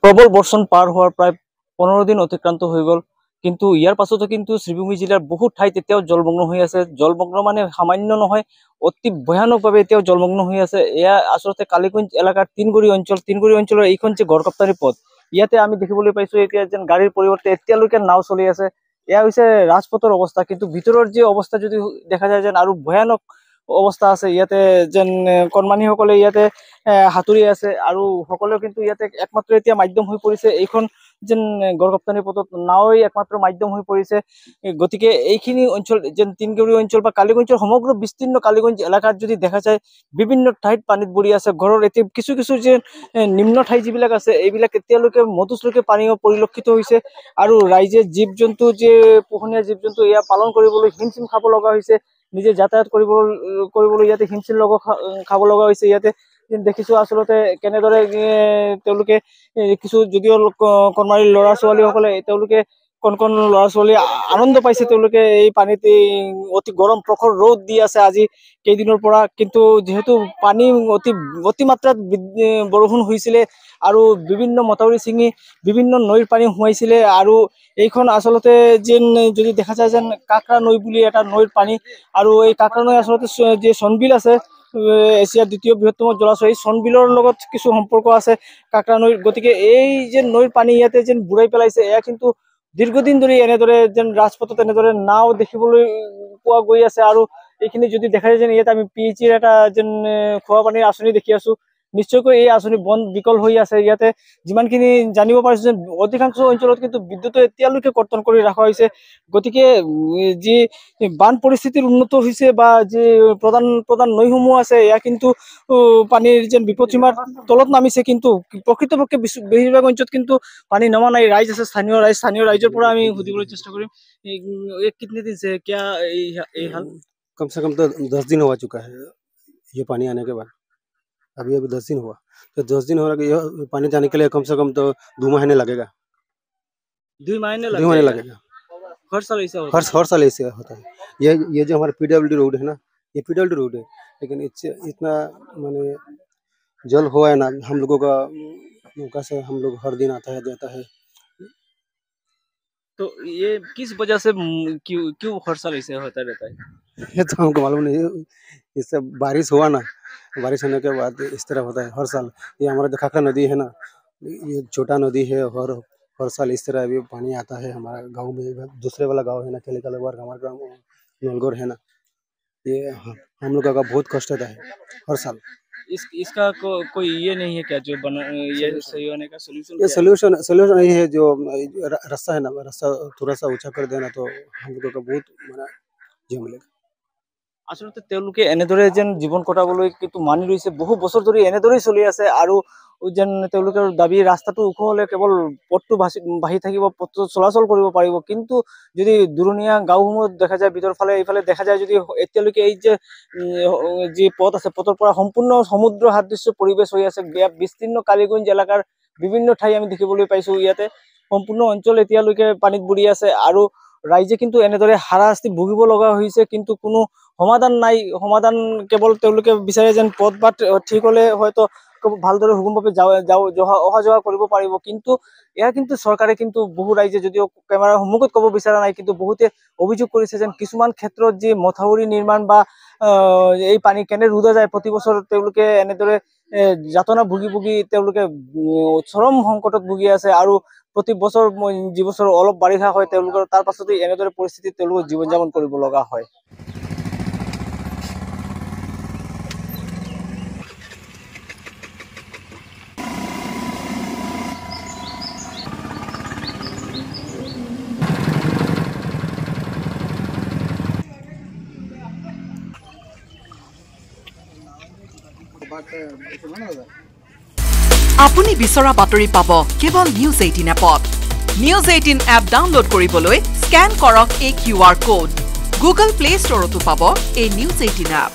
প্রবল বর্ষণ পার হওয়ার প্রায় 15 দিন অতিক্রান্ত হয়ে গেল, কিন্তু ইয়ার পাছতো কিন্তু শ্রীভূমি জিলার বহু ঠাইত এতিয়াও জলমগ্ন হয়ে আছে। জলমগ্ন মানে সামান্য নহয়, অতি ভয়ানকভাৱে এতিয়াও জলমগ্ন হয়ে আছে। এয়া আসলে কালিগঞ্জ এলাকাৰ তিনগুৰি অঞ্চলের এইখন যে গড়কাপ্তানি পথ, ইয়াতে আমি দেখিবলৈ পাইছো এতিয়া যেন গাড়ীৰ পৰিৱৰ্তে এতিয়ালৈকে নাও চলি আছে। এয়া হৈছে ৰাজপথৰ অৱস্থা, কিন্তু ভিতৰৰ যে অৱস্থা যদি দেখা যায় যেন আৰু ভয়ানক অৱস্থা আছে। ইয়াতে যেন কণমানিসকলে ইয়াতে সাঁতুৰি আছে, আৰু সকলেও কিন্তু ইয়াতে একমাত্ৰ এতিয়া মাধ্যম হৈ পৰিছে এইখন যেন গড়কাপ্তানি পথত নাওই একমাত্ৰ মাধ্যম হৈ পৰিছে। গতিকে এইখিনি অঞ্চল যেন তিনগুৰি অঞ্চল বা কালিগঞ্জৰ সমগ্ৰ বিস্তীৰ্ণ কালিগঞ্জ এলাকাত যদি দেখা যায় বিভিন্ন ঠাইত পানীত বুৰি আছে। ঘৰৰ এতিয়া কিছু কিছু যে নিম্ন ঠাই যিবিলাক আছে এইবিলাক এতিয়ালৈকে মধুচলৈকে পানী পৰিলক্ষিত হৈছে, আৰু ৰাইজে জীৱ জন্তু যে পোহনীয়া জীৱ জন্তু এয়া পালন কৰিবলৈ হিমশিম খাব লগা হৈছে। নিজে যাতায়াত কৰিবলৈ ইয়াতে হিমশিম খাব লগা হৈছে। ইয়াতে দেখিছো আচলতে কেনেদৰে তেওঁলোকে কিছু যদিও কণমাৰি ল'ৰা ছোৱালীসকলে তেওঁলোকে কণ কণ ল'ৰা ছোৱালী আনন্দ পাইছে। তেওঁলোকে এই পানীতে অতি গৰম প্ৰখৰ ৰ'দ দি আছে আজি কেইদিনৰ পৰা, কিন্তু যিহেতু পানী অতিমাত্ৰাত বৰষুণ হৈছিলে আৰু বিভিন্ন মথাউৰি ছিঙি বিভিন্ন নৈৰ পানী সোমাইছিলে। আৰু এইখন আচলতে যেন যদি দেখা যায় যেন কাকৰা নৈ বুলি এটা নৈৰ পানী, আৰু এই কাকৰা নৈ আচলতে যে চনবিল আছে এছিয়াৰ দ্বিতীয় বৃহত্তম জলাশয়, এই চনবিলৰ লগত কিছু সম্পৰ্ক আছে কাকৰা নৈৰ। গতিকে এই যে নৈৰ পানী ইয়াতে যেন বুৰাই পেলাইছে, এয়া কিন্তু দীৰ্ঘদিন ধৰি এনেদৰে যেন ৰাজপথত এনেদৰে নাও দেখিবলৈ পোৱা গৈ আছে। আৰু এইখিনি যদি দেখা যায় যেন ইয়াত আমি PHCৰ এটা যেন খোৱা পানীৰ আঁচনি দেখি আছো। নিশ্চয়কৈ এই আঁচনি বন্ধ বিকল হৈ আছে। ইয়াতে যিমানখিনি জানিব পাৰিছো যেন অধিকাংশ অঞ্চলত কিন্তু বিদ্যুৎ এতিয়ালৈকে কৰ্তন কৰি ৰখা হৈছে। গতিকে যি বান পৰিস্থিতিৰ উন্নত হৈছে বা যি প্ৰধান নৈসমূহ আছে এয়া কিন্তু পানীৰ যেন বিপদসীমাৰ তলত নামিছে, কিন্তু প্ৰকৃতপক্ষে বেছিভাগ অঞ্চলত কিন্তু পানী নমা নাই। ৰাইজ আছে, স্থানীয় ৰাইজৰ পৰা আমি সুধিবলৈ চেষ্টা কৰিম कितने दिन से क्या ये हाल? कम से कम तो 10 दिन हो चुका है ये पानी आने के बाद। अभी 10 दिन हुआ, तो 10 दिन हो रहा कि ये पानी जाने के लिए कम से कम तो 2 महीने लगेगा। 2 महीने 2 महीने लगेगा। हर साल ऐसा होता है? हर साल ऐसे होता है। ये जो हमारा PWD रोड है ना, ये PWD रोड है, लेकिन इतना माने जल हुआ है ना हम लोगों का मौका से, हम लोग हर दिन आता है जाता है। तो ये किस वजह से क्यों हर साल ऐसे होता रहता है? ये तो हमको मालूम नहीं, इससे बारिश हुआ ना, बारिश होने के बाद इस तरह होता है हर साल। ये हमारा जो खाखरा नदी है ना, ये छोटा नदी है, और हर साल इस तरह भी पानी आता है हमारा गांव में। दूसरे वाला गांव है ना केलेकालवार, हमारा गाँव नलगोर है ना, ये हम लोग का बहुत कष्ट होता है हर साल। इसका कोई ये नहीं है क्या जो ये सही होने का सोल्यूशन? ये सोल्यूशन यही है जो रास्ता है ना, रास्ता थोड़ा सा ऊंचा कर देना तो हम लोगों का बहुत माना जो मिलेगा। আচলতে তেওঁলোকে এনেদৰে যেন জীৱন কটাবলৈ কিন্তু মানি ৰৈছে, বহু বছৰ ধৰি এনেদৰেই চলি আছে। আৰু যেন তেওঁলোকৰ দাবী ৰাস্তাটো ওখ হলে কেৱল পথটো বাঢ়ি থাকিব, পথটো চলাচল কৰিব পাৰিব। কিন্তু যদি দূৰণীয়া গাঁওসমূহত দেখা যায়, ভিতৰ ফালে এইফালে দেখা যায় যদি এতিয়ালৈকে এই যে যি পথ আছে পথৰ পৰা সম্পূৰ্ণ সমুদ্ৰ সাদৃশ্য পৰিৱেশ হৈ আছে। বিস্তীৰ্ণ কালিগঞ্জ এলেকাৰ বিভিন্ন ঠাই আমি দেখিবলৈ পাইছো। ইয়াতে সম্পূৰ্ণ অঞ্চল এতিয়ালৈকে পানীত বুৰি আছে, আৰু ৰাইজে কিন্তু এনেদৰে হাৰাশাস্তি ভুগিব লগা হৈছে, কিন্তু কোনো সমাধান নাই। সমাধান কেৱল তেওঁলোকে বিচাৰে যেন পথ বাট ঠিক হলে হয়তো ভালদৰে সুগমভাৱে অহা যোৱা কৰিব পাৰিব। কিন্তু এয়া কিন্তু চৰকাৰে কিন্তু বহু ৰাইজে যদিও কেমেৰাৰ সন্মুখত ক'ব বিচৰা নাই, কিন্তু বহুতে অভিযোগ কৰিছে যেন কিছুমান ক্ষেত্ৰত যি মথাউৰি নিৰ্মাণ বা এই পানী কেনে ৰোধা যায়, প্ৰতি বছৰ তেওঁলোকে এনেদৰে যাতনা ভুগি তেওঁলোকে চৰম সংকটত ভুগি আছে। আৰু প্ৰতি বছৰ যি বছৰ অলপ বাৰিষা হয় তেওঁলোকৰ তাৰ পাছতে এনেদৰে পৰিস্থিতিত তেওঁলোকৰ জীৱন যাপন কৰিব লগা হয়। আপুনি বিচৰা বাতৰি পাব কেৱল নিউজ 18 এপত। নিউজ 18 এপ ডাউনলোড কৰিবলৈ স্ক্যান কৰক এই QR কোড। গুগল প্লে ষ্টৰতো পাব এই নিউজ 18 এপ।